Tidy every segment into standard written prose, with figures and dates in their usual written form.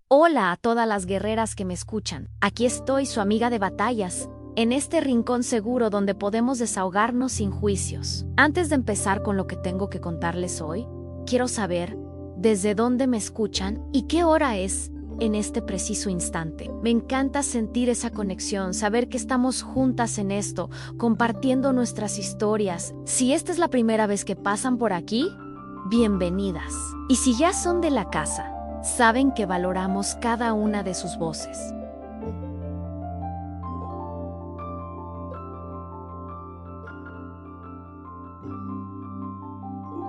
Hola a todas las guerreras que me escuchan. Aquí estoy, su amiga de batallas, en este rincón seguro donde podemos desahogarnos sin juicios. Antes de empezar con lo que tengo que contarles hoy, quiero saber desde dónde me escuchan y qué hora es en este preciso instante. Me encanta sentir esa conexión, saber que estamos juntas en esto, compartiendo nuestras historias. Si esta es la primera vez que pasan por aquí, bienvenidas. Y si ya son de la casa, saben que valoramos cada una de sus voces.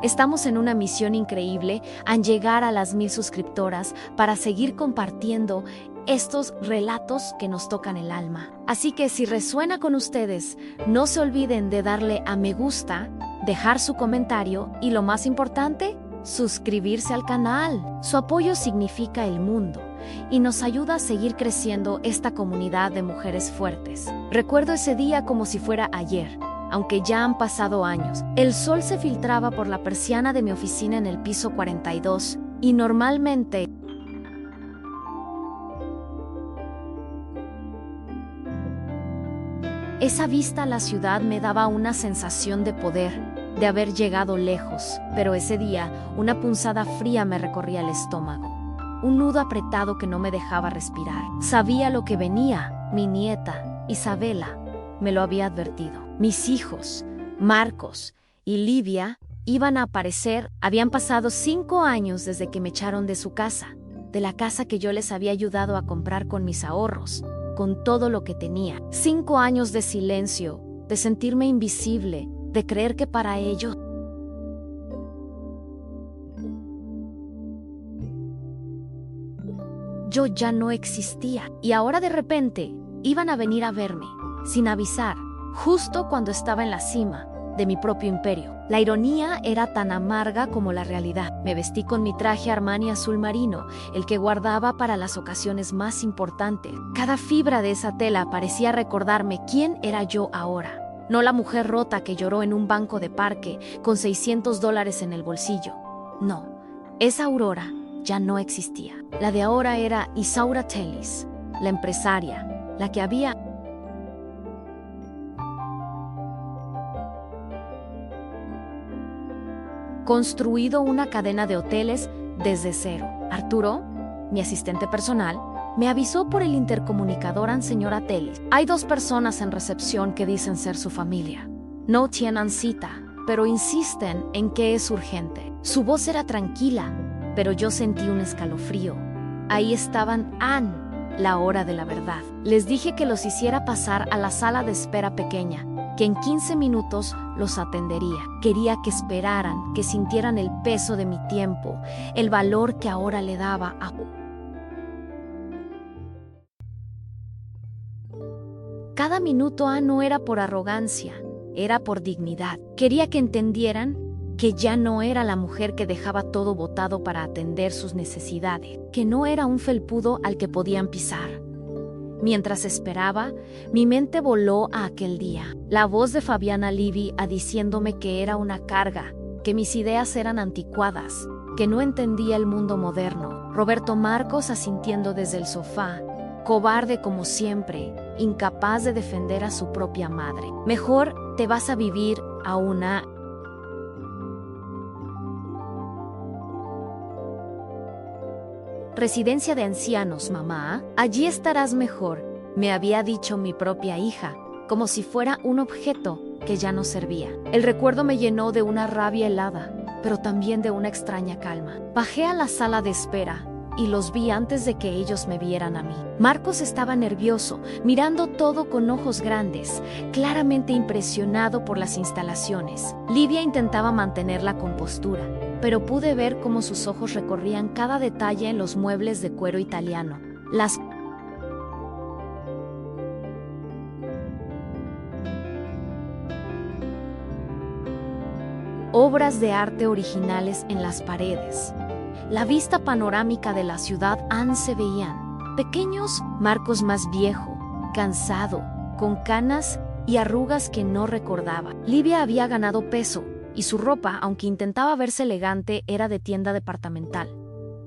Estamos en una misión increíble al llegar a las 1000 suscriptoras para seguir compartiendo estos relatos que nos tocan el alma. Así que si resuena con ustedes, no se olviden de darle a me gusta, dejar su comentario y lo más importante, suscribirse al canal. Su apoyo significa el mundo y nos ayuda a seguir creciendo esta comunidad de mujeres fuertes. Recuerdo ese día como si fuera ayer. Aunque ya han pasado años, el sol se filtraba por la persiana de mi oficina en el piso 42 y normalmente esa vista a la ciudad me daba una sensación de poder, de haber llegado lejos, pero ese día una punzada fría me recorría el estómago, un nudo apretado que no me dejaba respirar. Sabía lo que venía, mi nieta, Isabela, me lo había advertido. Mis hijos, Marcos y Livia, iban a aparecer. Habían pasado 5 años desde que me echaron de su casa, de la casa que yo les había ayudado a comprar con mis ahorros, con todo lo que tenía. 5 años de silencio, de sentirme invisible, de creer que para ellos yo ya no existía. Y ahora de repente iban a venir a verme, sin avisar, justo cuando estaba en la cima de mi propio imperio. La ironía era tan amarga como la realidad. Me vestí con mi traje Armani azul marino, el que guardaba para las ocasiones más importantes. Cada fibra de esa tela parecía recordarme quién era yo ahora. No la mujer rota que lloró en un banco de parque con $600 en el bolsillo. No, esa Aurora ya no existía. La de ahora era Isaura Tellis, la empresaria, la que había construido una cadena de hoteles desde cero. Arturo, mi asistente personal, me avisó por el intercomunicador a señora Tellis. Hay 2 personas en recepción que dicen ser su familia. No tienen cita, pero insisten en que es urgente. Su voz era tranquila, pero yo sentí un escalofrío. Ahí estaban Anne, la hora de la verdad. Les dije que los hiciera pasar a la sala de espera pequeña, que en 15 minutos los atendería. Quería que esperaran, que sintieran el peso de mi tiempo, el valor que ahora le daba a... Cada minuto no era por arrogancia, era por dignidad. Quería que entendieran que ya no era la mujer que dejaba todo botado para atender sus necesidades, que no era un felpudo al que podían pisar. Mientras esperaba, mi mente voló a aquel día. La voz de Fabiana Livy diciéndome que era una carga, que mis ideas eran anticuadas, que no entendía el mundo moderno. Roberto Marcos asintiendo desde el sofá, cobarde como siempre, incapaz de defender a su propia madre. Mejor te vas a vivir a una... residencia de ancianos, mamá. Allí estarás mejor, me había dicho mi propia hija, como si fuera un objeto que ya no servía. El recuerdo me llenó de una rabia helada, pero también de una extraña calma. Bajé a la sala de espera y los vi antes de que ellos me vieran a mí. Marcos estaba nervioso, mirando todo con ojos grandes, claramente impresionado por las instalaciones. Livia intentaba mantener la compostura, pero pude ver cómo sus ojos recorrían cada detalle en los muebles de cuero italiano. Las obras de arte originales en las paredes. La vista panorámica de la ciudad se veían. Pequeños, Marcos más viejo, cansado, con canas y arrugas que no recordaba. Livia había ganado peso, y su ropa, aunque intentaba verse elegante, era de tienda departamental.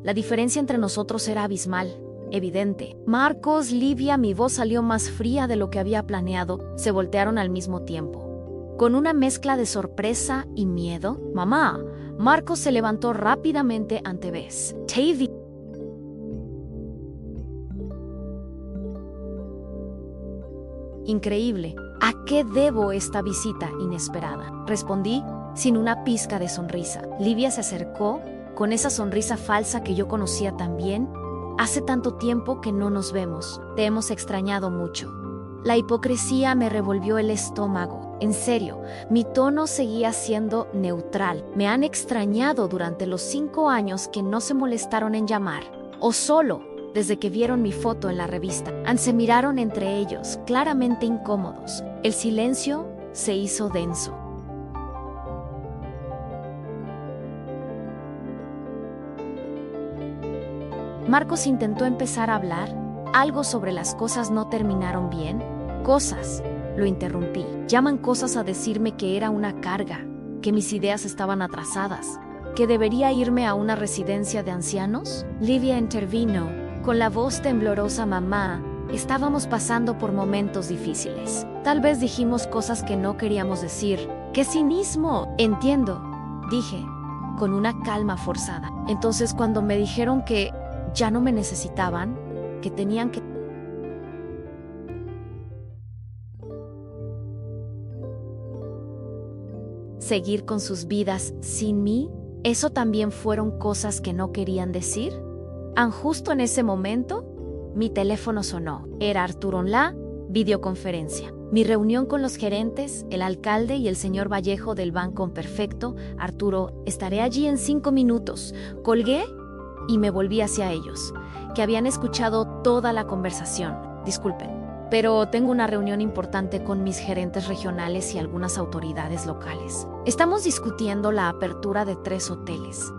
La diferencia entre nosotros era abismal, evidente. Marcos, Livia, mi voz salió más fría de lo que había planeado, se voltearon al mismo tiempo. Con una mezcla de sorpresa y miedo, «Mamá». Marcos se levantó rápidamente ante Bess. «Tavy». Increíble. ¿A qué debo esta visita inesperada?, respondí sin una pizca de sonrisa. Livia se acercó con esa sonrisa falsa que yo conocía tan bien. «Hace tanto tiempo que no nos vemos. Te hemos extrañado mucho». La hipocresía me revolvió el estómago. En serio, mi tono seguía siendo neutral. Me han extrañado durante los 5 años que no se molestaron en llamar. O solo desde que vieron mi foto en la revista. Se miraron entre ellos, claramente incómodos. El silencio se hizo denso. Marcos intentó empezar a hablar. Algo sobre las cosas no terminaron bien. «Cosas», lo interrumpí. «Llaman cosas a decirme que era una carga, que mis ideas estaban atrasadas, que debería irme a una residencia de ancianos». Livia intervino con la voz temblorosa. «Mamá, estábamos pasando por momentos difíciles. Tal vez dijimos cosas que no queríamos decir». «¡Qué cinismo!». «Entiendo», dije, con una calma forzada. Entonces, cuando me dijeron que ya no me necesitaban, que tenían que seguir con sus vidas sin mí, ¿eso también fueron cosas que no querían decir? Justo en ese momento, mi teléfono sonó. Era Arturo en la videoconferencia. Mi reunión con los gerentes, el alcalde y el señor Vallejo del banco. «Perfecto, Arturo, estaré allí en 5 minutos». Colgué y me volví hacia ellos, que habían escuchado toda la conversación. «Disculpen, pero tengo una reunión importante con mis gerentes regionales y algunas autoridades locales. Estamos discutiendo la apertura de 3 hoteles.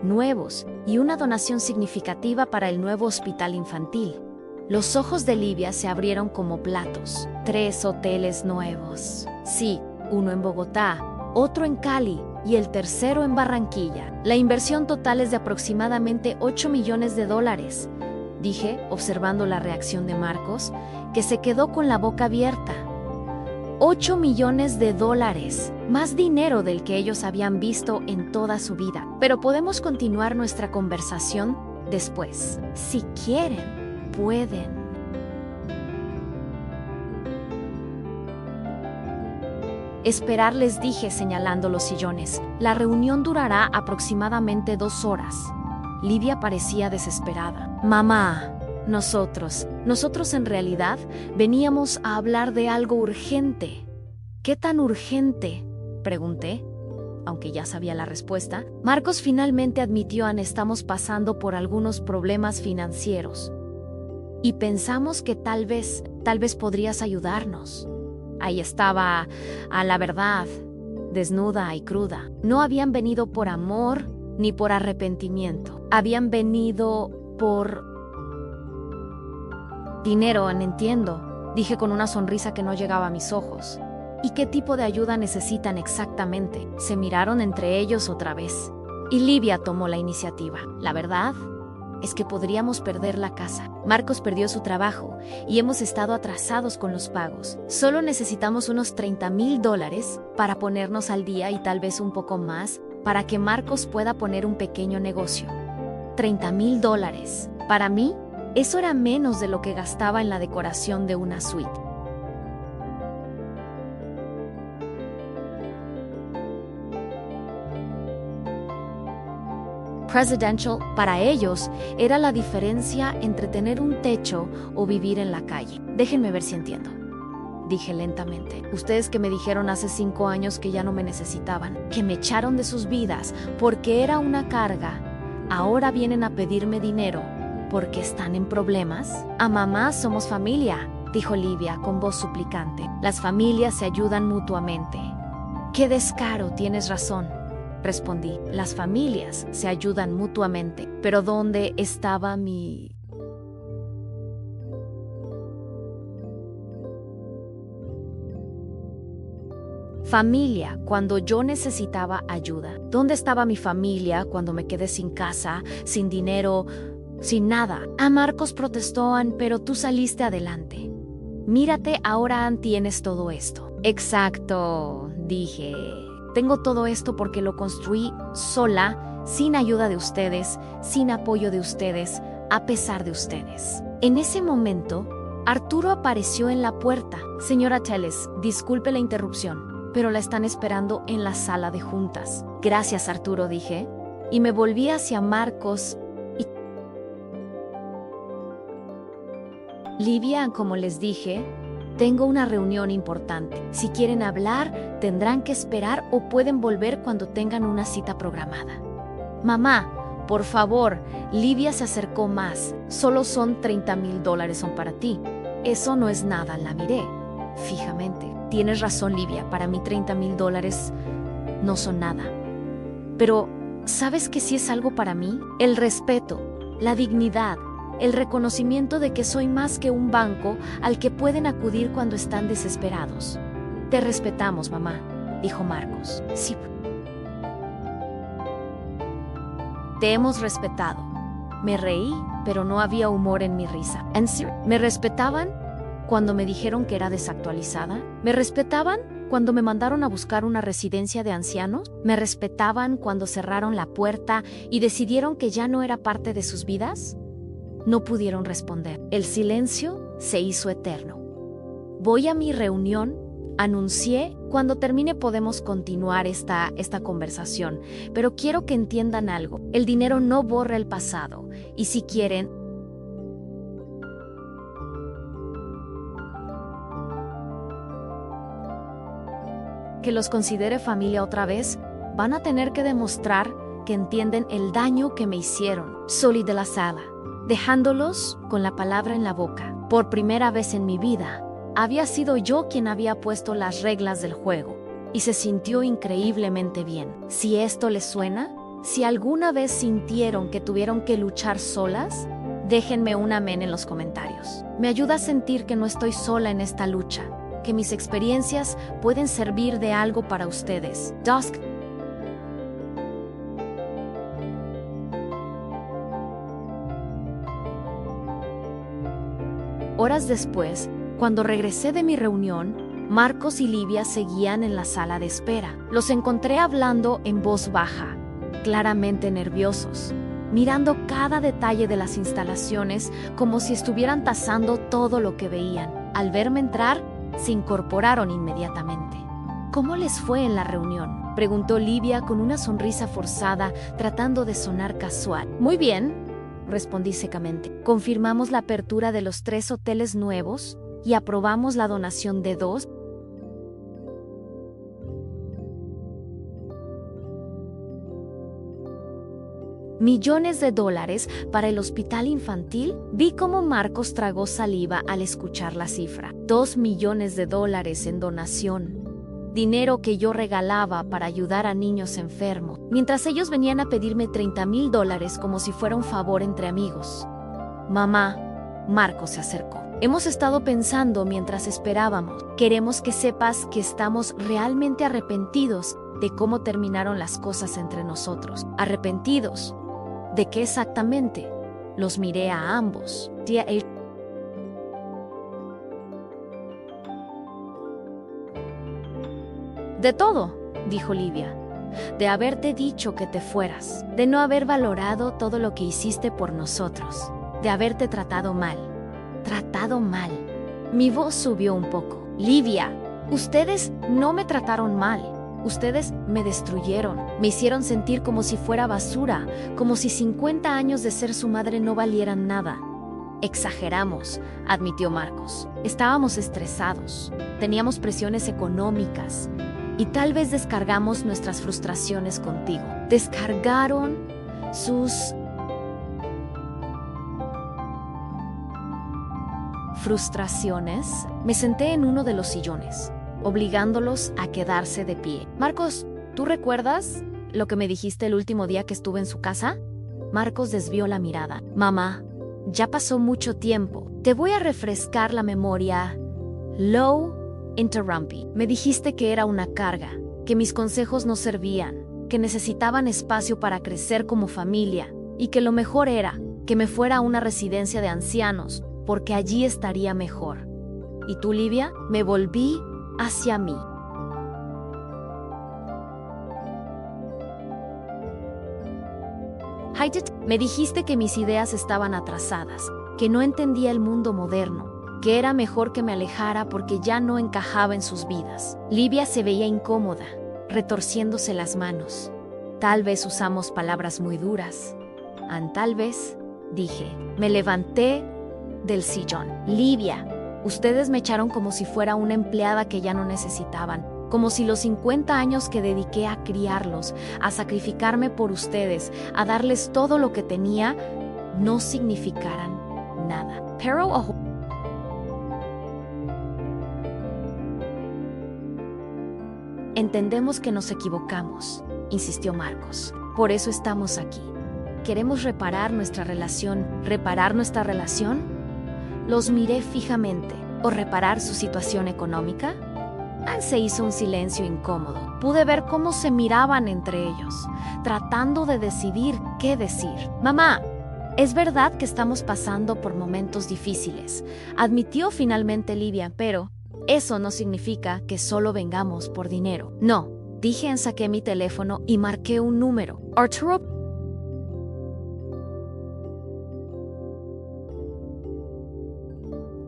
Nuevos y una donación significativa para el nuevo hospital infantil». Los ojos de Livia se abrieron como platos. 3 hoteles nuevos. Sí, uno en Bogotá, otro en Cali y el tercero en Barranquilla. La inversión total es de aproximadamente $8 millones, dije, observando la reacción de Marcos, que se quedó con la boca abierta. $8 millones, más dinero del que ellos habían visto en toda su vida. Pero podemos continuar nuestra conversación después. Si quieren, pueden. Esperar, les dije, señalando los sillones. La reunión durará aproximadamente 2 horas. Livia parecía desesperada. «Mamá, nosotros en realidad veníamos a hablar de algo urgente». «¿Qué tan urgente?», pregunté, aunque ya sabía la respuesta. Marcos finalmente admitió: «Estamos pasando por algunos problemas financieros y pensamos que tal vez podrías ayudarnos». Ahí estaba, a la verdad, desnuda y cruda. No habían venido por amor ni por arrepentimiento. Habían venido por dinero, entiendo, dije con una sonrisa que no llegaba a mis ojos. «¿Y qué tipo de ayuda necesitan exactamente?». Se miraron entre ellos otra vez. Y Livia tomó la iniciativa. «La verdad es que podríamos perder la casa. Marcos perdió su trabajo y hemos estado atrasados con los pagos. Solo necesitamos unos $30,000 para ponernos al día y tal vez un poco más para que Marcos pueda poner un pequeño negocio». $30,000. Para mí, eso era menos de lo que gastaba en la decoración de una suite. Presidential, para ellos, era la diferencia entre tener un techo o vivir en la calle. «Déjenme ver si entiendo», dije lentamente. «Ustedes que me dijeron hace 5 años que ya no me necesitaban, que me echaron de sus vidas porque era una carga, ahora vienen a pedirme dinero porque están en problemas». «A mamá, somos familia», dijo Livia con voz suplicante. «Las familias se ayudan mutuamente». «Qué descaro, tienes razón», respondí. «Las familias se ayudan mutuamente». Pero ¿dónde estaba mi...? Familia, cuando yo necesitaba ayuda. ¿Dónde estaba mi familia cuando me quedé sin casa, sin dinero, sin nada? A Marcos protestó Ann, pero tú saliste adelante. Mírate, ahora Ann tienes todo esto. Exacto, dije. Tengo todo esto porque lo construí sola, sin ayuda de ustedes, sin apoyo de ustedes, a pesar de ustedes. En ese momento, Arturo apareció en la puerta. Señora Telles, disculpe la interrupción, pero la están esperando en la sala de juntas. Gracias, Arturo, dije, y me volví hacia Marcos y... Livia, como les dije, tengo una reunión importante. Si quieren hablar, tendrán que esperar o pueden volver cuando tengan una cita programada. Mamá, por favor, Livia se acercó más. Solo son $30,000 son para ti. Eso no es nada, la miré fijamente. Tienes razón, Livia, para mí $30,000 no son nada. Pero, ¿sabes qué sí es algo para mí? El respeto, la dignidad, el reconocimiento de que soy más que un banco al que pueden acudir cuando están desesperados. Te respetamos, mamá, dijo Marcos. Sí. Te hemos respetado. Me reí, pero no había humor en mi risa. ¿En serio? ¿Me respetaban cuando me dijeron que era desactualizada? ¿Me respetaban cuando me mandaron a buscar una residencia de ancianos? ¿Me respetaban cuando cerraron la puerta y decidieron que ya no era parte de sus vidas? No pudieron responder. El silencio se hizo eterno. Voy a mi reunión, anuncié. Cuando termine podemos continuar esta conversación, pero quiero que entiendan algo. El dinero no borra el pasado, y si quieren, que los considere familia otra vez, van a tener que demostrar que entienden el daño que me hicieron. Salí de la sala, dejándolos con la palabra en la boca. Por primera vez en mi vida, había sido yo quien había puesto las reglas del juego, y se sintió increíblemente bien. Si esto les suena, si alguna vez sintieron que tuvieron que luchar solas, déjenme un amén en los comentarios. Me ayuda a sentir que no estoy sola en esta lucha, que mis experiencias pueden servir de algo para ustedes. Dusk. Horas después, cuando regresé de mi reunión, Marcos y Livia seguían en la sala de espera. Los encontré hablando en voz baja, claramente nerviosos, mirando cada detalle de las instalaciones como si estuvieran tasando todo lo que veían. Al verme entrar, se incorporaron inmediatamente. ¿Cómo les fue en la reunión?, preguntó Livia con una sonrisa forzada, tratando de sonar casual. Muy bien, respondí secamente. Confirmamos la apertura de los 3 hoteles nuevos y aprobamos la donación de 2 millones de dólares para el hospital infantil. Vi cómo Marcos tragó saliva al escuchar la cifra. $2 millones en donación. Dinero que yo regalaba para ayudar a niños enfermos, mientras ellos venían a pedirme $30,000 como si fuera un favor entre amigos. Mamá, Marcos se acercó. Hemos estado pensando mientras esperábamos. Queremos que sepas que estamos realmente arrepentidos de cómo terminaron las cosas entre nosotros. ¿Arrepentidos? ¿De qué exactamente? Los miré a ambos. Tía De todo, dijo Livia. De haberte dicho que te fueras, de no haber valorado todo lo que hiciste por nosotros, de haberte tratado mal. Tratado mal. Mi voz subió un poco. Livia, ustedes no me trataron mal. Ustedes me destruyeron. Me hicieron sentir como si fuera basura, como si 50 años de ser su madre no valieran nada. Exageramos, admitió Marcos. Estábamos estresados, teníamos presiones económicas y tal vez descargamos nuestras frustraciones contigo. Descargaron sus frustraciones. Me senté en uno de los sillones, obligándolos a quedarse de pie. Marcos, ¿tú recuerdas lo que me dijiste el último día que estuve en su casa? Marcos desvió la mirada. Mamá, ya pasó mucho tiempo. Te voy a refrescar la memoria. Low interrumpí. Me dijiste que era una carga, que mis consejos no servían, que necesitaban espacio para crecer como familia y que lo mejor era que me fuera a una residencia de ancianos, porque allí estaría mejor. ¿Y tú, Livia? Me volví hacia mí. Me dijiste que mis ideas estaban atrasadas, que no entendía el mundo moderno, que era mejor que me alejara porque ya no encajaba en sus vidas. Livia se veía incómoda, retorciéndose las manos. Tal vez usamos palabras muy duras. Tal vez, dije. Me levanté del sillón. Livia, ustedes me echaron como si fuera una empleada que ya no necesitaban, como si los 50 años que dediqué a criarlos, a sacrificarme por ustedes, a darles todo lo que tenía, no significaran nada. Pero ojo. Entendemos que nos equivocamos, insistió Marcos. Por eso estamos aquí. ¿Queremos reparar nuestra relación? ¿Reparar nuestra relación? Los miré fijamente. ¿O reparar su situación económica? Se hizo un silencio incómodo. Pude ver cómo se miraban entre ellos, tratando de decidir qué decir. Mamá, es verdad que estamos pasando por momentos difíciles, admitió finalmente Livia, pero eso no significa que solo vengamos por dinero. No, dije, saqué mi teléfono y marqué un número. Arturo.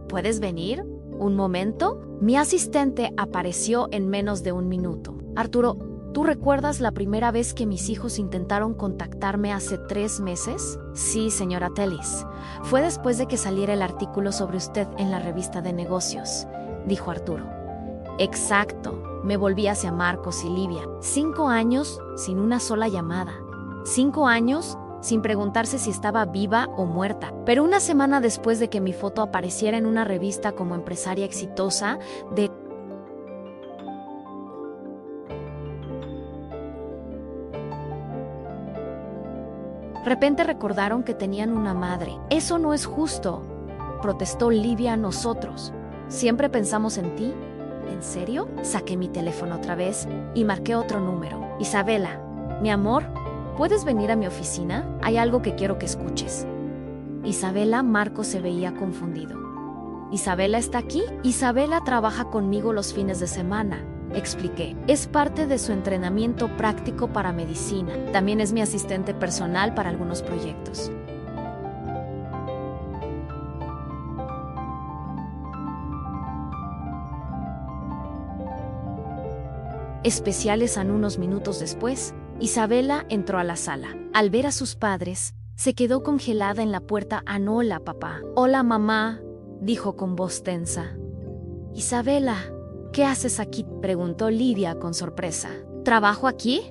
¿Puedes venir? ¿Un momento? Mi asistente apareció en menos de un minuto. Arturo, ¿tú recuerdas la primera vez que mis hijos intentaron contactarme hace 3 meses? Sí, señora Tellis. Fue después de que saliera el artículo sobre usted en la revista de negocios, dijo Arturo. Exacto. Me volví hacia Marcos y Livia. 5 años sin una sola llamada. 5 años sin preguntarse si estaba viva o muerta. Pero una semana después de que mi foto apareciera en una revista como empresaria exitosa, de repente recordaron que tenían una madre. Eso no es justo, protestó Livia a nosotros. Siempre pensamos en ti. ¿En serio? Saqué mi teléfono otra vez y marqué otro número. Isabela, mi amor, ¿puedes venir a mi oficina? Hay algo que quiero que escuches. Isabela. Marcos se veía confundido. ¿Isabela está aquí? Isabela trabaja conmigo los fines de semana, expliqué. Es parte de su entrenamiento práctico para medicina. También es mi asistente personal para algunos proyectos. Especiales. Unos minutos después, Isabela entró a la sala. Al ver a sus padres, se quedó congelada en la puerta. Hola, papá. Hola, mamá, dijo con voz tensa. Isabela, ¿qué haces aquí?, preguntó Livia con sorpresa. ¿Trabajo aquí?,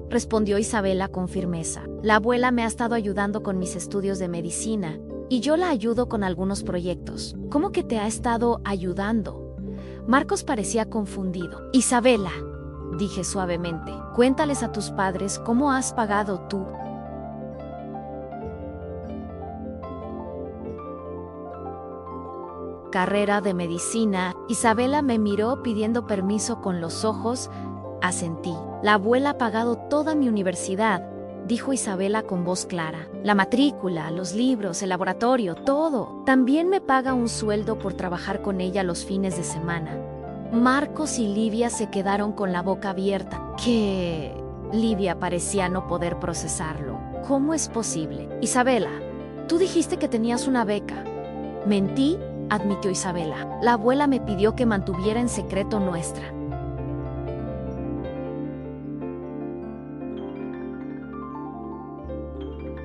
respondió Isabela con firmeza. La abuela me ha estado ayudando con mis estudios de medicina y yo la ayudo con algunos proyectos. ¿Cómo que te ha estado ayudando? Marcos parecía confundido. Isabela, dije suavemente, cuéntales a tus padres cómo has pagado tú. Carrera de medicina. Isabela me miró pidiendo permiso con los ojos. Asentí. La abuela ha pagado toda mi universidad, dijo Isabela con voz clara. La matrícula, los libros, el laboratorio, todo. También me paga un sueldo por trabajar con ella los fines de semana. Marcos y Livia se quedaron con la boca abierta. ¿Qué? Livia parecía no poder procesarlo. ¿Cómo es posible? Isabela, tú dijiste que tenías una beca. Mentí, admitió Isabela. La abuela me pidió que mantuviera en secreto nuestra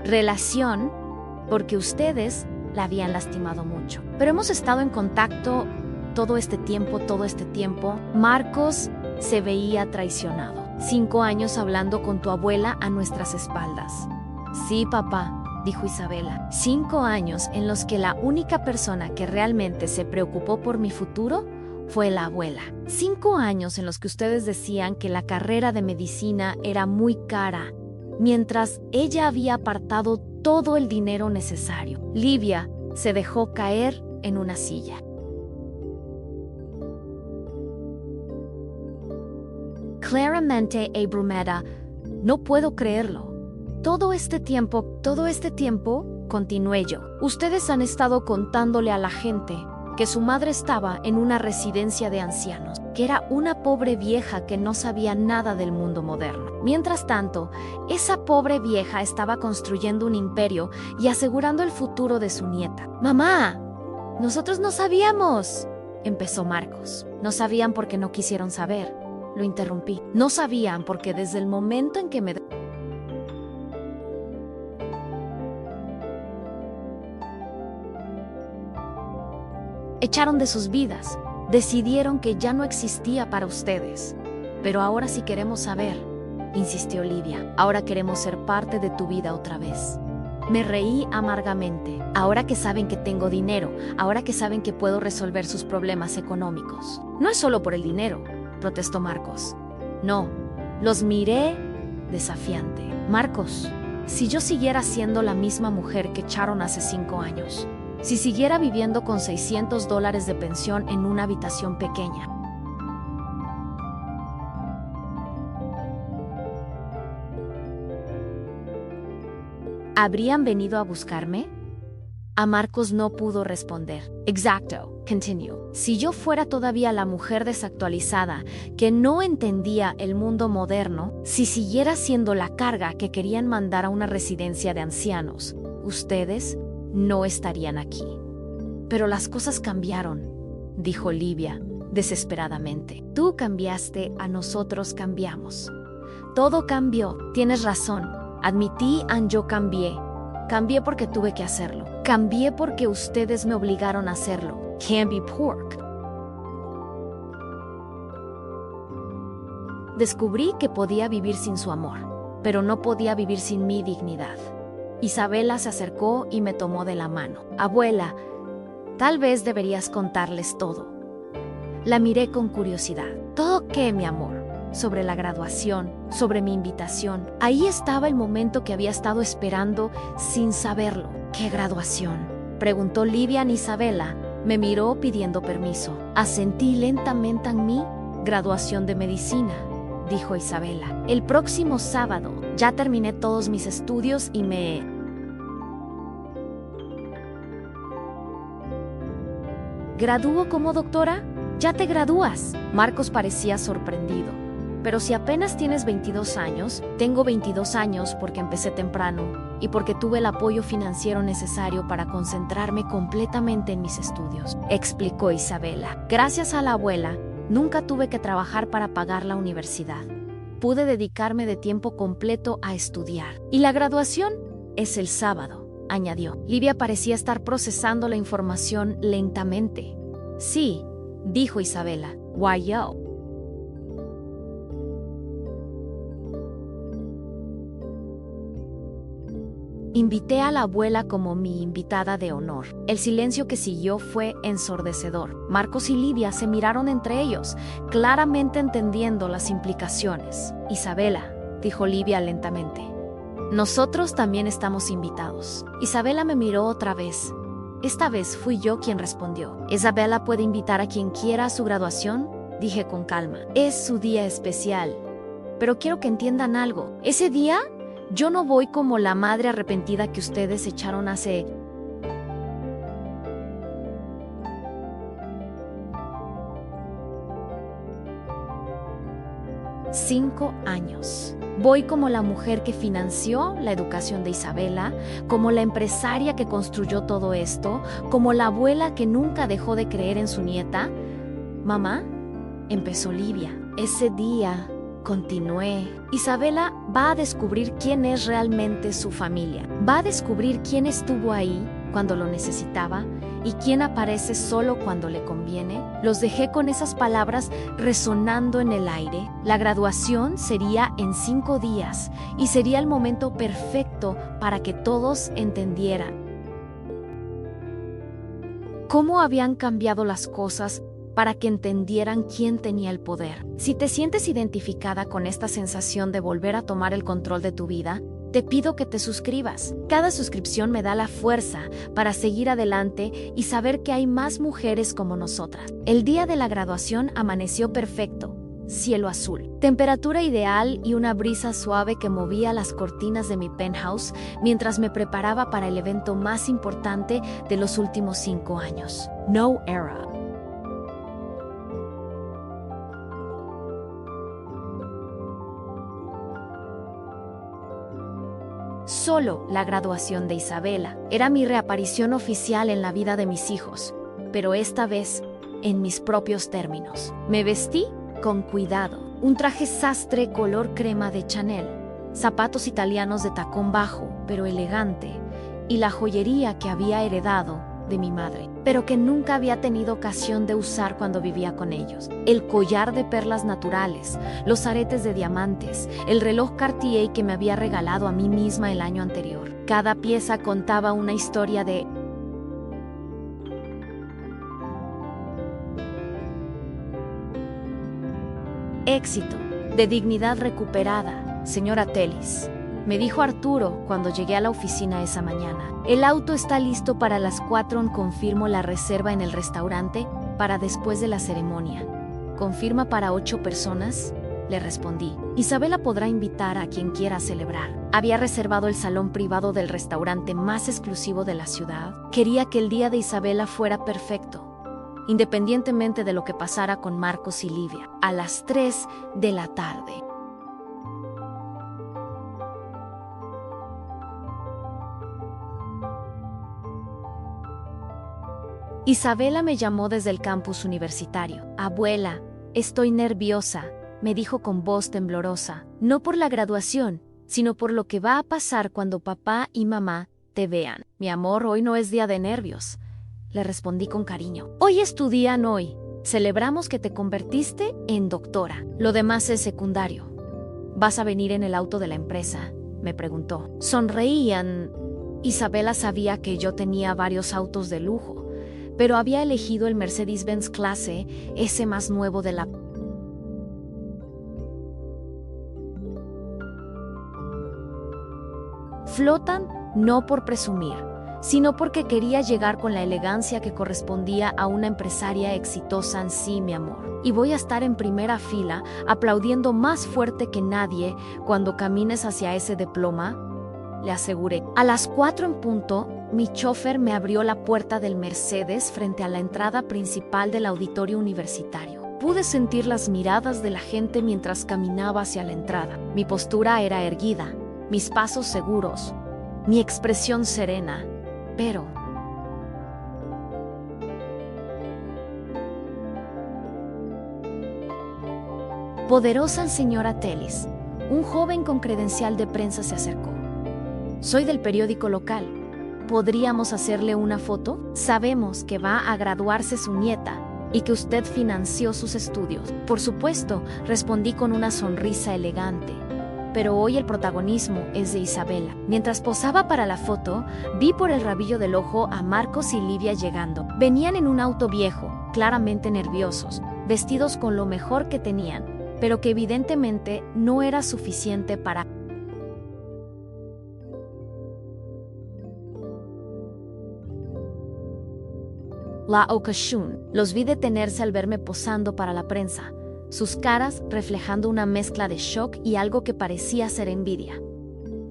relación porque ustedes la habían lastimado mucho. Pero hemos estado en contacto todo este tiempo. Marcos se veía traicionado. 5 años hablando con tu abuela a nuestras espaldas. Sí, papá, dijo Isabela. 5 años en los que la única persona que realmente se preocupó por mi futuro fue la abuela. 5 años en los que ustedes decían que la carrera de medicina era muy cara, mientras ella había apartado todo el dinero necesario. Livia se dejó caer en una silla. claramente abrumada. No puedo creerlo. Todo este tiempo, continué yo. Ustedes han estado contándole a la gente que su madre estaba en una residencia de ancianos, que era una pobre vieja que no sabía nada del mundo moderno. Mientras tanto, esa pobre vieja estaba construyendo un imperio y asegurando el futuro de su nieta. ¡Mamá! ¡Nosotros no sabíamos!, empezó Marcos. No sabían porque no quisieron saber. Lo interrumpí. No sabían porque desde el momento en que me echaron de sus vidas, decidieron que ya no existía para ustedes. Pero ahora sí queremos saber, insistió Livia. Ahora queremos ser parte de tu vida otra vez. Me reí amargamente. Ahora que saben que tengo dinero, ahora que saben que puedo resolver sus problemas económicos. No es solo por el dinero, protestó Marcos. No, los miré desafiante. Marcos, si yo siguiera siendo la misma mujer que echaron hace 5 años, si siguiera viviendo con $600 de pensión en una habitación pequeña, ¿habrían venido a buscarme? A Marcos no pudo responder. Exacto, continuó. Si yo fuera todavía la mujer desactualizada, que no entendía el mundo moderno, si siguiera siendo la carga que querían mandar a una residencia de ancianos, ustedes no estarían aquí. Pero las cosas cambiaron, dijo Livia, desesperadamente. Tú cambiaste, a nosotros cambiamos. Todo cambió, tienes razón. Admití, yo cambié. Cambié porque tuve que hacerlo. Cambié porque ustedes me obligaron a hacerlo. Can't be pork. Descubrí que podía vivir sin su amor, pero no podía vivir sin mi dignidad. Isabela se acercó y me tomó de la mano. Abuela, tal vez deberías contarles todo. La miré con curiosidad. ¿Todo qué, mi amor? Sobre la graduación, sobre mi invitación. Ahí estaba el momento que había estado esperando sin saberlo. ¿Qué graduación?, preguntó Livia a Isabela. Me miró pidiendo permiso. Asentí lentamente en mí. Graduación de medicina, dijo Isabela. El próximo sábado. Ya terminé todos mis estudios y me... ¿Gradúo como doctora? ¿Ya te gradúas? Marcos parecía sorprendido. Pero si apenas tienes 22 años, tengo 22 años porque empecé temprano y porque tuve el apoyo financiero necesario para concentrarme completamente en mis estudios, explicó Isabela. Gracias a la abuela, nunca tuve que trabajar para pagar la universidad. Pude dedicarme de tiempo completo a estudiar. Y la graduación es el sábado, añadió. Livia parecía estar procesando la información lentamente. Sí, dijo Isabela. Why yo? Invité a la abuela como mi invitada de honor. El silencio que siguió fue ensordecedor. Marcos y Livia se miraron entre ellos, claramente entendiendo las implicaciones. Isabela, dijo Livia lentamente, nosotros también estamos invitados. Isabela me miró otra vez. Esta vez fui yo quien respondió. Isabela puede invitar a quien quiera a su graduación, dije con calma. Es su día especial. Pero quiero que entiendan algo. Ese día, yo no voy como la madre arrepentida que ustedes echaron hace... ...5 años. Voy como la mujer que financió la educación de Isabela, como la empresaria que construyó todo esto, como la abuela que nunca dejó de creer en su nieta. Mamá, empezó Livia. Ese día... Continué. Isabela va a descubrir quién es realmente su familia. Va a descubrir quién estuvo ahí cuando lo necesitaba y quién aparece solo cuando le conviene. Los dejé con esas palabras resonando en el aire. La graduación sería en 5 días y sería el momento perfecto para que todos entendieran cómo habían cambiado las cosas, para que entendieran quién tenía el poder. Si te sientes identificada con esta sensación de volver a tomar el control de tu vida, te pido que te suscribas. Cada suscripción me da la fuerza para seguir adelante y saber que hay más mujeres como nosotras. El día de la graduación amaneció perfecto. cielo azul, temperatura ideal y una brisa suave que movía las cortinas de mi penthouse mientras me preparaba para el evento más importante de los últimos 5 años. No Era. Solo la graduación de Isabela era mi reaparición oficial en la vida de mis hijos, pero esta vez en mis propios términos. Me vestí con cuidado, un traje sastre color crema de Chanel, zapatos italianos de tacón bajo, pero elegante, y la joyería que había heredado de mi madre, pero que nunca había tenido ocasión de usar cuando vivía con ellos. El collar de perlas naturales, los aretes de diamantes, el reloj Cartier que me había regalado a mí misma el año anterior. Cada pieza contaba una historia de éxito, de dignidad recuperada, señora Tellis, me dijo Arturo cuando llegué a la oficina esa mañana. El auto está listo para las 4. Confirmo la reserva en el restaurante para después de la ceremonia. ¿Confirma para 8 personas? Le respondí. Isabela podrá invitar a quien quiera celebrar. Había reservado el salón privado del restaurante más exclusivo de la ciudad. Quería que el día de Isabela fuera perfecto, independientemente de lo que pasara con Marcos y Livia, a las 3 de la tarde. Isabela me llamó desde el campus universitario. Abuela, estoy nerviosa, me dijo con voz temblorosa, no por la graduación, sino por lo que va a pasar cuando papá y mamá te vean. Mi amor, hoy no es día de nervios, le respondí con cariño. Hoy es tu día, Noy. Celebramos que te convertiste en doctora. Lo demás es secundario. ¿Vas a venir en el auto de la empresa?, me preguntó. Sonreían. Isabela sabía que yo tenía varios autos de lujo, pero había elegido el Mercedes-Benz Clase, ese más nuevo de la... Flotan no por presumir, sino porque quería llegar con la elegancia que correspondía a una empresaria exitosa. En sí, mi amor. Y voy a estar en primera fila, aplaudiendo más fuerte que nadie cuando camines hacia ese diploma, le aseguré. A las 4 en punto, mi chofer me abrió la puerta del Mercedes frente a la entrada principal del auditorio universitario. Pude sentir las miradas de la gente mientras caminaba hacia la entrada. Mi postura era erguida, mis pasos seguros, mi expresión serena, pero... Poderosa señora Tellis, un joven con credencial de prensa se acercó. Soy del periódico local. ¿Podríamos hacerle una foto? Sabemos que va a graduarse su nieta y que usted financió sus estudios. Por supuesto, respondí con una sonrisa elegante. Pero hoy el protagonismo es de Isabela. Mientras posaba para la foto, vi por el rabillo del ojo a Marcos y Livia llegando. Venían en un auto viejo, claramente nerviosos, vestidos con lo mejor que tenían, pero que evidentemente no era suficiente para... la ocasión. Los vi detenerse al verme posando para la prensa, sus caras reflejando una mezcla de shock y algo que parecía ser envidia.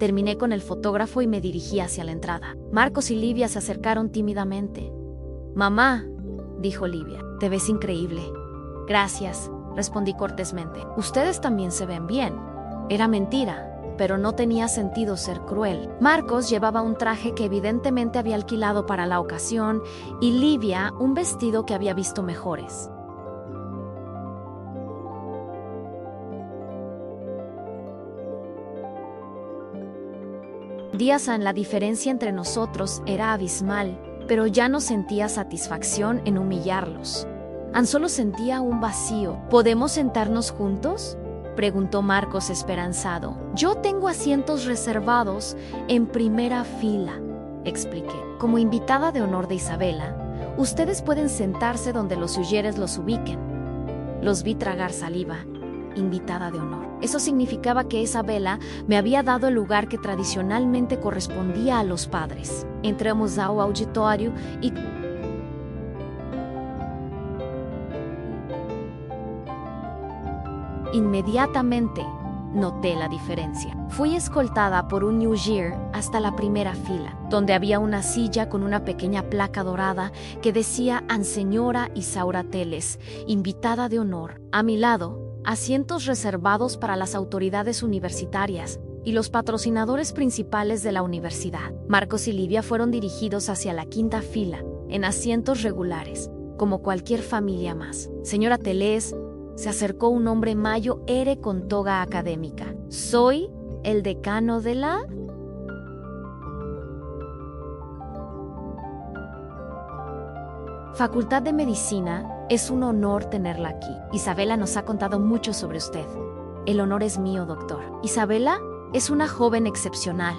Terminé con el fotógrafo y me dirigí hacia la entrada. Marcos y Livia se acercaron tímidamente. «Mamá», dijo Livia, «te ves increíble». «Gracias», respondí cortésmente. «Ustedes también se ven bien». Era mentira, pero no tenía sentido ser cruel. Marcos llevaba un traje que evidentemente había alquilado para la ocasión y Livia un vestido que había visto mejores. Días en la diferencia entre nosotros era abismal, pero ya no sentía satisfacción en humillarlos. Tan solo sentía un vacío. ¿Podemos sentarnos juntos?, preguntó Marcos esperanzado. Yo tengo asientos reservados en primera fila, expliqué. Como invitada de honor de Isabela, ustedes pueden sentarse donde los sugieres los ubiquen. Los vi tragar saliva. Invitada de honor. Eso significaba que Isabela me había dado el lugar que tradicionalmente correspondía a los padres. Entramos ao auditorio y... Inmediatamente noté la diferencia. Fui escoltada por un ujier hasta la primera fila, donde había una silla con una pequeña placa dorada que decía Anseñora Isaura Teles, invitada de honor. A mi lado, asientos reservados para las autoridades universitarias y los patrocinadores principales de la universidad. Marcos y Livia fueron dirigidos hacia la quinta fila, en asientos regulares, como cualquier familia más. Señora Teles, se acercó un hombre mayo ere con toga académica. ¿Soy el decano de la...? Facultad de Medicina. Es un honor tenerla aquí. Isabela nos ha contado mucho sobre usted. El honor es mío, doctor. Isabela es una joven excepcional.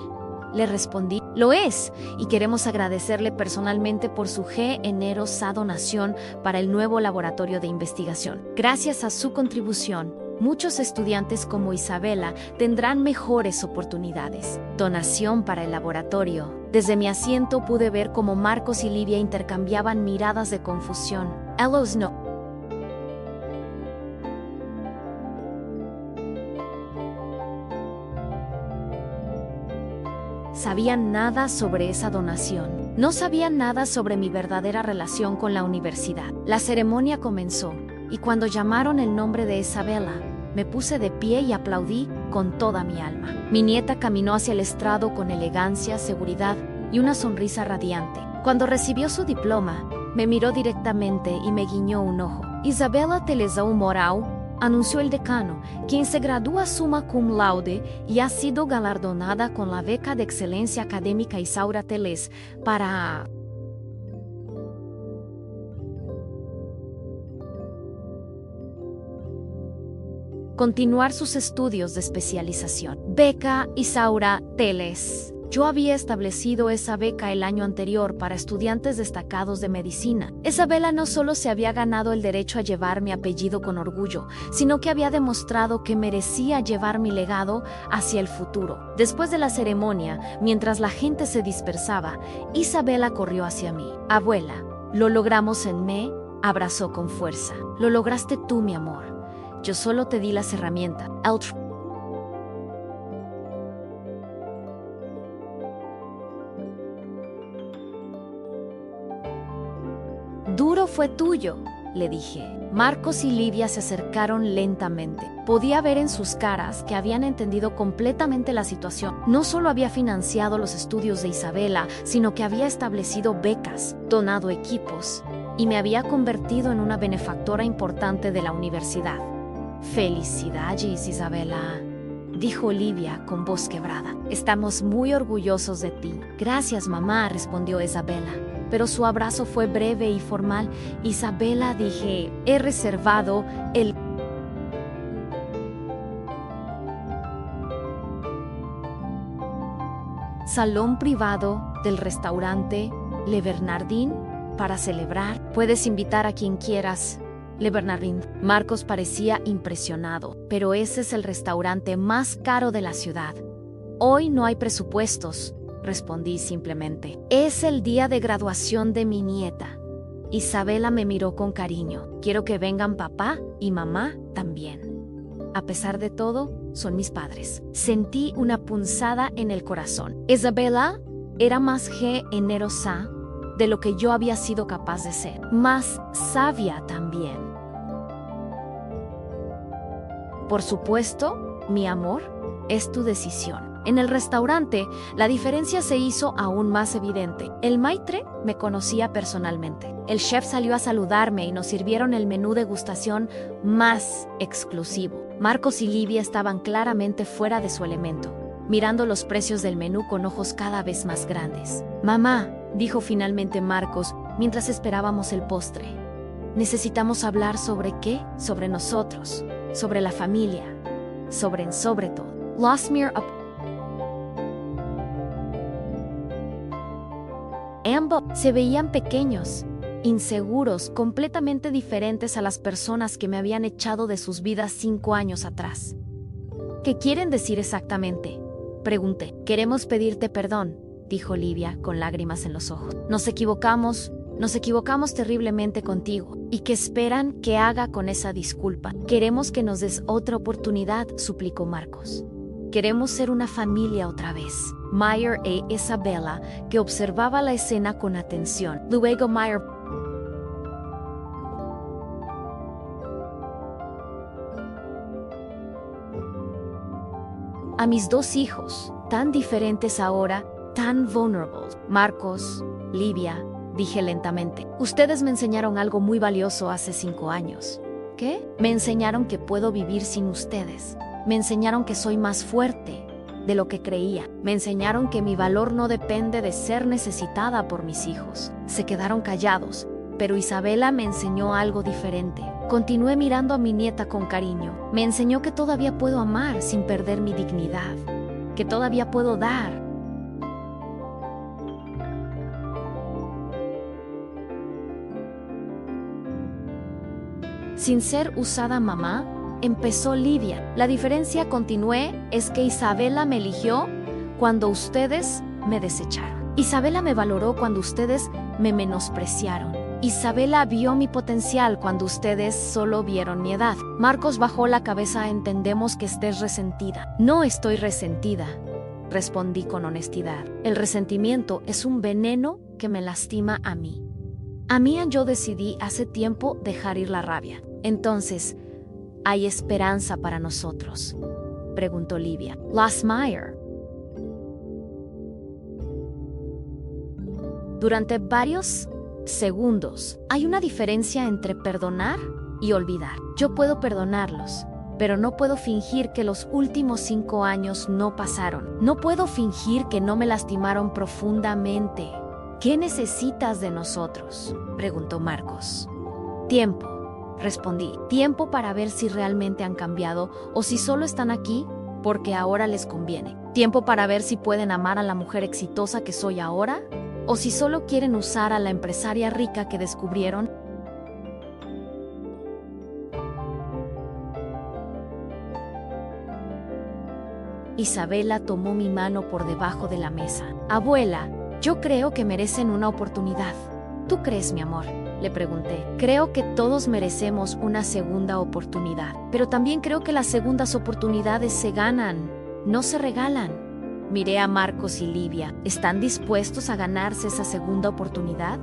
Le respondí, lo es, y queremos agradecerle personalmente por su generosa donación para el nuevo laboratorio de investigación. Gracias a su contribución, muchos estudiantes como Isabela tendrán mejores oportunidades. Donación para el laboratorio. Desde mi asiento pude ver cómo Marcos y Livia intercambiaban miradas de confusión. Ellos no sabían nada sobre esa donación. No sabían nada sobre mi verdadera relación con la universidad. La ceremonia comenzó, y cuando llamaron el nombre de Isabela, me puse de pie y aplaudí con toda mi alma. Mi nieta caminó hacia el estrado con elegancia, seguridad y una sonrisa radiante. Cuando recibió su diploma, me miró directamente y me guiñó un ojo. Isabela Telesau Morau, anunció el decano, quien se gradúa summa cum laude y ha sido galardonada con la beca de excelencia académica Isaura Teles para... continuar sus estudios de especialización. Beca Isaura Teles. Yo había establecido esa beca el año anterior para estudiantes destacados de medicina. Isabela no solo se había ganado el derecho a llevar mi apellido con orgullo, sino que había demostrado que merecía llevar mi legado hacia el futuro. Después de la ceremonia, mientras la gente se dispersaba, Isabela corrió hacia mí. Abuela, lo logramos en me, abrazó con fuerza. Lo lograste tú, mi amor. Yo solo te di las herramientas. Duro fue tuyo, le dije. Marcos y Livia se acercaron lentamente. Podía ver en sus caras que habían entendido completamente la situación. No solo había financiado los estudios de Isabela, sino que había establecido becas, donado equipos y me había convertido en una benefactora importante de la universidad. Felicidades, Isabela, dijo Livia con voz quebrada. Estamos muy orgullosos de ti. Gracias, mamá, respondió Isabela. Pero su abrazo fue breve y formal. Isabela, dije, he reservado el... salón privado del restaurante Le Bernardin para celebrar. Puedes invitar a quien quieras. Le Bernardin. Marcos parecía impresionado. Pero ese es el restaurante más caro de la ciudad. Hoy no hay presupuestos, respondí simplemente. Es el día de graduación de mi nieta. Isabela me miró con cariño. Quiero que vengan papá y mamá también. A pesar de todo, son mis padres. Sentí una punzada en el corazón. Isabela era más generosa de lo que yo había sido capaz de ser. Más sabia también. Por supuesto, mi amor, es tu decisión. En el restaurante, la diferencia se hizo aún más evidente. El maitre me conocía personalmente. El chef salió a saludarme y nos sirvieron el menú degustación más exclusivo. Marcos y Livia estaban claramente fuera de su elemento, mirando los precios del menú con ojos cada vez más grandes. Mamá, dijo finalmente Marcos mientras esperábamos el postre. Necesitamos hablar sobre qué, sobre nosotros, sobre la familia, sobre todo. Losmere ambos se veían pequeños, inseguros, completamente diferentes a las personas que me habían echado de sus vidas 5 años atrás. ¿Qué quieren decir exactamente?, pregunté. Queremos pedirte perdón, dijo Livia con lágrimas en los ojos. Nos equivocamos, Nos equivocamos terriblemente contigo. ¿Y qué esperan que haga con esa disculpa? Queremos que nos des otra oportunidad, suplicó Marcos. Queremos ser una familia otra vez. Meyer e Isabella, que observaba la escena con atención. Luego Meyer a mis dos hijos, tan diferentes ahora, tan vulnerables. Marcos, Livia, dije lentamente. Ustedes me enseñaron algo muy valioso hace 5 años. ¿Qué? Me enseñaron que puedo vivir sin ustedes. Me enseñaron que soy más fuerte de lo que creía. Me enseñaron que mi valor no depende de ser necesitada por mis hijos. Se quedaron callados, pero Isabella me enseñó algo diferente. Continué mirando a mi nieta con cariño. Me enseñó que todavía puedo amar sin perder mi dignidad, que todavía puedo dar. Sin ser usada, mamá, empezó Livia. La diferencia, continué, es que Isabella me eligió cuando ustedes me desecharon. Isabella me valoró cuando ustedes me menospreciaron. Isabella vio mi potencial cuando ustedes solo vieron mi edad. Marcos bajó la cabeza. Entendemos que estés resentida. No estoy resentida, respondí con honestidad. El resentimiento es un veneno que me lastima a mí. Yo decidí hace tiempo dejar ir la rabia. Entonces, ¿hay esperanza para nosotros?, preguntó Livia. Las Meyer. Durante varios segundos, hay una diferencia entre perdonar y olvidar. Yo puedo perdonarlos, pero no puedo fingir que los últimos 5 años no pasaron. No puedo fingir que no me lastimaron profundamente. ¿Qué necesitas de nosotros?, preguntó Marcos. Tiempo, respondí. Tiempo para ver si realmente han cambiado o si solo están aquí porque ahora les conviene. Tiempo para ver si pueden amar a la mujer exitosa que soy ahora o si solo quieren usar a la empresaria rica que descubrieron. Isabella tomó mi mano por debajo de la mesa. Abuela, yo creo que merecen una oportunidad. ¿Tú crees, mi amor?, le pregunté. Creo que todos merecemos una segunda oportunidad, pero también creo que las segundas oportunidades se ganan, no se regalan. Miré a Marcos y Livia. ¿Están dispuestos a ganarse esa segunda oportunidad?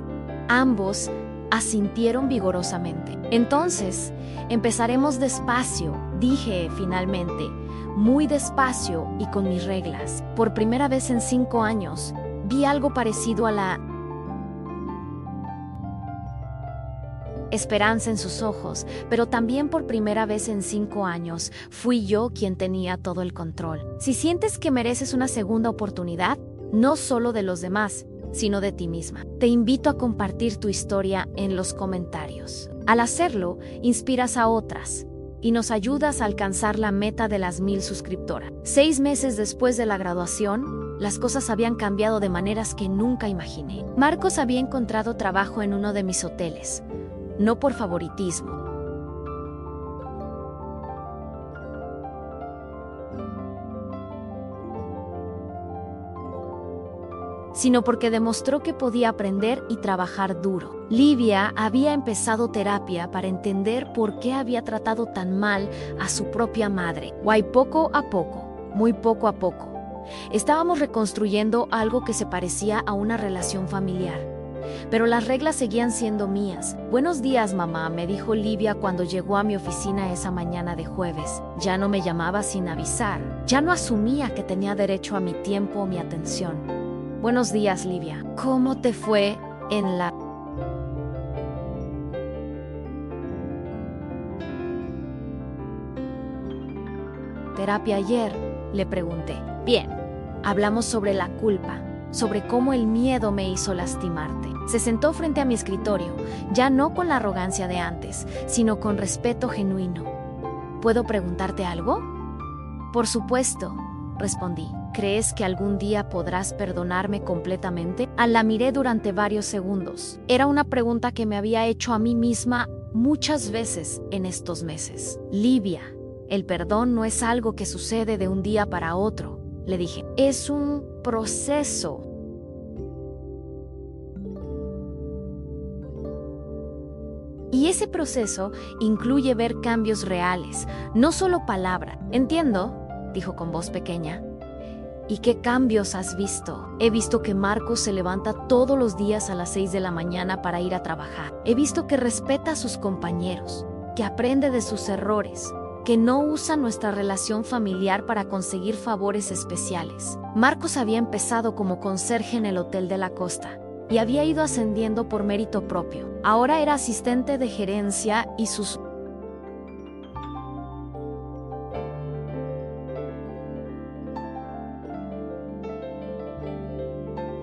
Ambos asintieron vigorosamente. Entonces, empezaremos despacio, dije finalmente, muy despacio y con mis reglas. Por primera vez en 5 años, vi algo parecido a la esperanza en sus ojos, pero también por primera vez en 5 años, fui yo quien tenía todo el control. Si sientes que mereces una segunda oportunidad, no solo de los demás, sino de ti misma, te invito a compartir tu historia en los comentarios. Al hacerlo, inspiras a otras y nos ayudas a alcanzar la meta de las 1000 suscriptoras. 6 meses después de la graduación, las cosas habían cambiado de maneras que nunca imaginé. Marcos había encontrado trabajo en uno de mis hoteles, no por favoritismo, sino porque demostró que podía aprender y trabajar duro. Livia había empezado terapia para entender por qué había tratado tan mal a su propia madre. Poco a poco, muy poco a poco, estábamos reconstruyendo algo que se parecía a una relación familiar. Pero las reglas seguían siendo mías. Buenos días, mamá, me dijo Livia cuando llegó a mi oficina esa mañana de jueves. Ya no me llamaba sin avisar. Ya no asumía que tenía derecho a mi tiempo o mi atención. Buenos días, Livia. ¿Cómo te fue en la terapia ayer?, le pregunté. Bien, hablamos sobre la culpa, sobre cómo el miedo me hizo lastimarte. Se sentó frente a mi escritorio, ya no con la arrogancia de antes, sino con respeto genuino. ¿Puedo preguntarte algo? Por supuesto, respondí. ¿Crees que algún día podrás perdonarme completamente? La miré durante varios segundos. Era una pregunta que me había hecho a mí misma muchas veces en estos meses. Livia, el perdón no es algo que sucede de un día para otro, le dije. Es un proceso. Y ese proceso incluye ver cambios reales, no solo palabra. Entiendo, dijo con voz pequeña. ¿Y qué cambios has visto? He visto que Marcos se levanta todos los días a las 6 de la mañana para ir a trabajar. He visto que respeta a sus compañeros, que aprende de sus errores, que no usa nuestra relación familiar para conseguir favores especiales. Marcos había empezado como conserje en el Hotel de la Costa y había ido ascendiendo por mérito propio. Ahora era asistente de gerencia y sus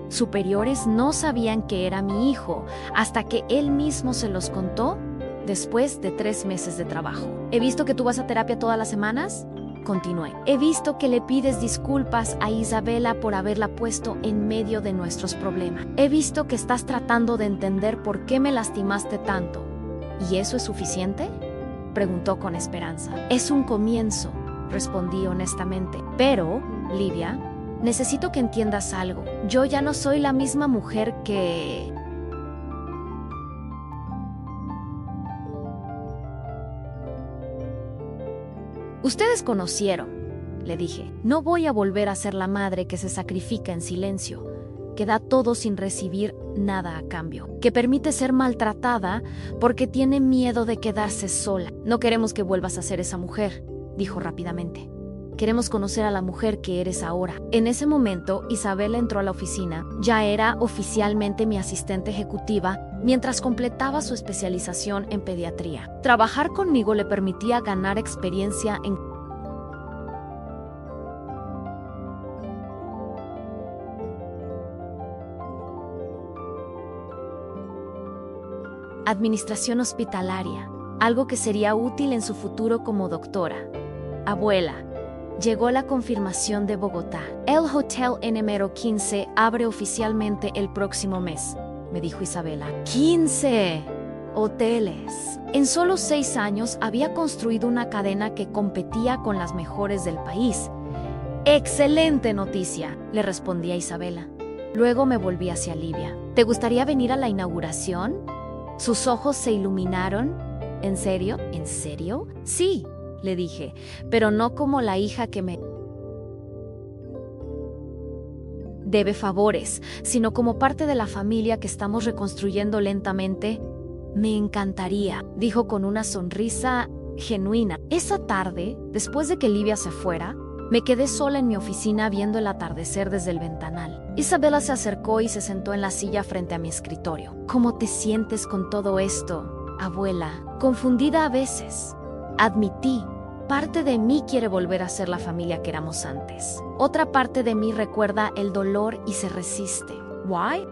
superiores no sabían que era mi hijo hasta que él mismo se los contó después de 3 meses de trabajo. He visto que tú vas a terapia todas las semanas. Continué. He visto que le pides disculpas a Isabela por haberla puesto en medio de nuestros problemas. He visto que estás tratando de entender por qué me lastimaste tanto. ¿Y eso es suficiente? Preguntó con esperanza. Es un comienzo, respondí honestamente. Pero, Livia, necesito que entiendas algo. Yo ya no soy la misma mujer que... Ustedes conocieron, le dije. No voy a volver a ser la madre que se sacrifica en silencio, que da todo sin recibir nada a cambio, que permite ser maltratada porque tiene miedo de quedarse sola. No queremos que vuelvas a ser esa mujer, dijo rápidamente. Queremos conocer a la mujer que eres ahora. En ese momento, Isabela entró a la oficina. Ya era oficialmente mi asistente ejecutiva mientras completaba su especialización en pediatría. Trabajar conmigo le permitía ganar experiencia en administración hospitalaria, algo que sería útil en su futuro como doctora. Abuela, llegó la confirmación de Bogotá. El Hotel Enmero 15 abre oficialmente el próximo mes, me dijo Isabela. ¡15 hoteles! En solo 6 años había construido una cadena que competía con las mejores del país. ¡Excelente noticia!, le respondí a Isabela. Luego me volví hacia Livia. ¿Te gustaría venir a la inauguración? Sus ojos se iluminaron. ¿En serio? ¿En serio? Sí, le dije, pero no como la hija que me debe favores, sino como parte de la familia que estamos reconstruyendo lentamente. Me encantaría, dijo con una sonrisa genuina. Esa tarde, después de que Livia se fuera, me quedé sola en mi oficina viendo el atardecer desde el ventanal. Isabela se acercó y se sentó en la silla frente a mi escritorio. ¿Cómo te sientes con todo esto, abuela? Confundida a veces. Admití. Parte de mí quiere volver a ser la familia que éramos antes. Otra parte de mí recuerda el dolor y se resiste. ¿Why?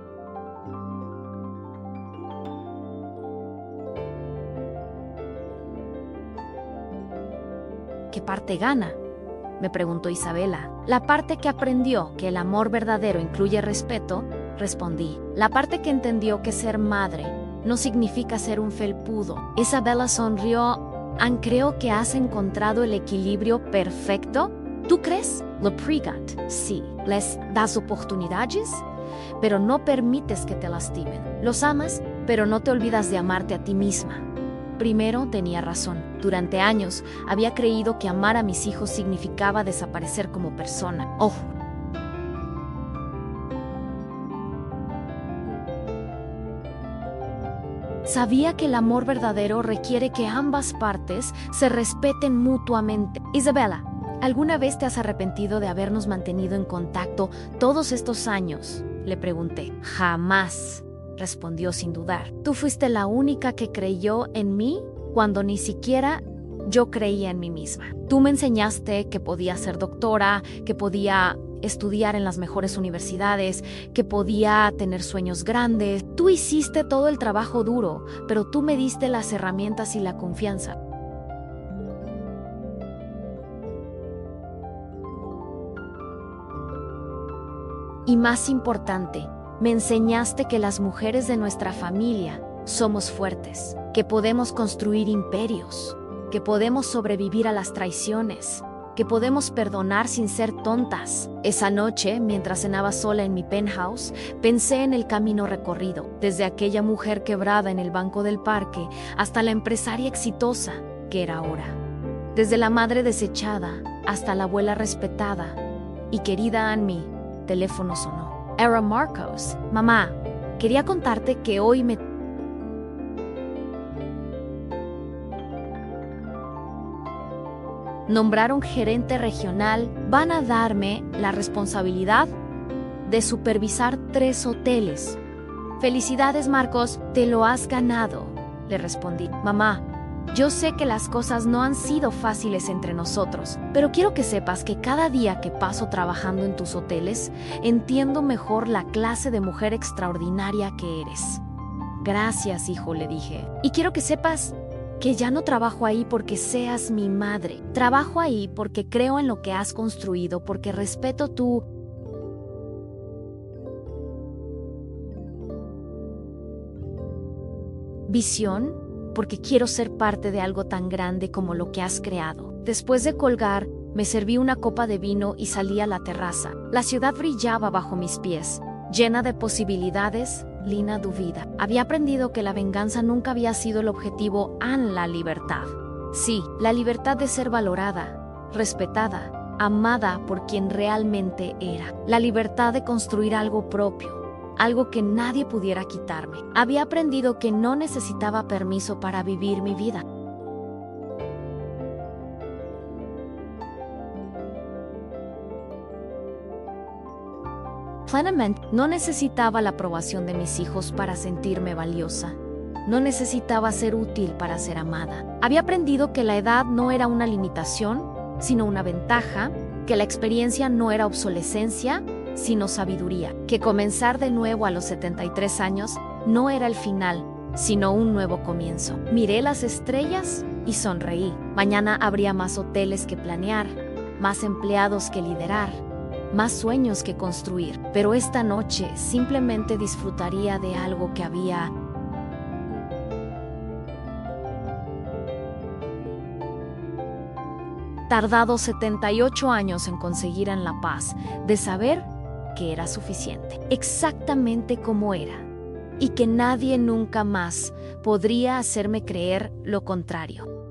¿Qué parte gana?, me preguntó Isabela. La parte que aprendió que el amor verdadero incluye respeto, respondí. La parte que entendió que ser madre no significa ser un felpudo. Isabela sonrió. Creo que has encontrado el equilibrio perfecto. ¿Tú crees? Lo pregat. Sí. ¿Les das oportunidades? Pero no permites que te lastimen. Los amas, pero no te olvidas de amarte a ti misma. Primero, tenía razón. Durante años había creído que amar a mis hijos significaba desaparecer como persona. Ojo. Sabía que el amor verdadero requiere que ambas partes se respeten mutuamente. Isabela, ¿alguna vez te has arrepentido de habernos mantenido en contacto todos estos años?, le pregunté. Jamás, respondió sin dudar. Tú fuiste la única que creyó en mí cuando ni siquiera yo creía en mí misma. Tú me enseñaste que podía ser doctora, que podía estudiar en las mejores universidades, que podía tener sueños grandes. Tú hiciste todo el trabajo duro, pero tú me diste las herramientas y la confianza. Y más importante, me enseñaste que las mujeres de nuestra familia somos fuertes, que podemos construir imperios, que podemos sobrevivir a las traiciones, que podemos perdonar sin ser tontas. Esa noche, mientras cenaba sola en mi penthouse, pensé en el camino recorrido, desde aquella mujer quebrada en el banco del parque hasta la empresaria exitosa que era ahora. Desde la madre desechada hasta la abuela respetada. Y querida Annie, teléfono sonó. Era Marcos. Mamá, quería contarte que hoy me nombraron gerente regional. Van a darme la responsabilidad de supervisar 3 hoteles. Felicidades, Marcos, te lo has ganado, le respondí. Mamá, yo sé que las cosas no han sido fáciles entre nosotros, pero quiero que sepas que cada día que paso trabajando en tus hoteles, entiendo mejor la clase de mujer extraordinaria que eres. Gracias, hijo, le dije. Y quiero que sepas que ya no trabajo ahí porque seas mi madre. Trabajo ahí porque creo en lo que has construido, porque respeto tu visión, porque quiero ser parte de algo tan grande como lo que has creado. Después de colgar, me serví una copa de vino y salí a la terraza. La ciudad brillaba bajo mis pies, llena de posibilidades, llena de vida. Había aprendido que la venganza nunca había sido el objetivo, en la libertad. Sí, la libertad de ser valorada, respetada, amada por quien realmente era. La libertad de construir algo propio, algo que nadie pudiera quitarme. Había aprendido que no necesitaba permiso para vivir mi vida. Plenamente, no necesitaba la aprobación de mis hijos para sentirme valiosa. No necesitaba ser útil para ser amada. Había aprendido que la edad no era una limitación, sino una ventaja, que la experiencia no era obsolescencia, sino sabiduría, que comenzar de nuevo a los 73 años no era el final, sino un nuevo comienzo. Miré las estrellas y sonreí. Mañana habría más hoteles que planear, más empleados que liderar, más sueños que construir, pero esta noche simplemente disfrutaría de algo que había tardado 78 años en conseguir, en la paz de saber que era suficiente, exactamente como era, y que nadie nunca más podría hacerme creer lo contrario.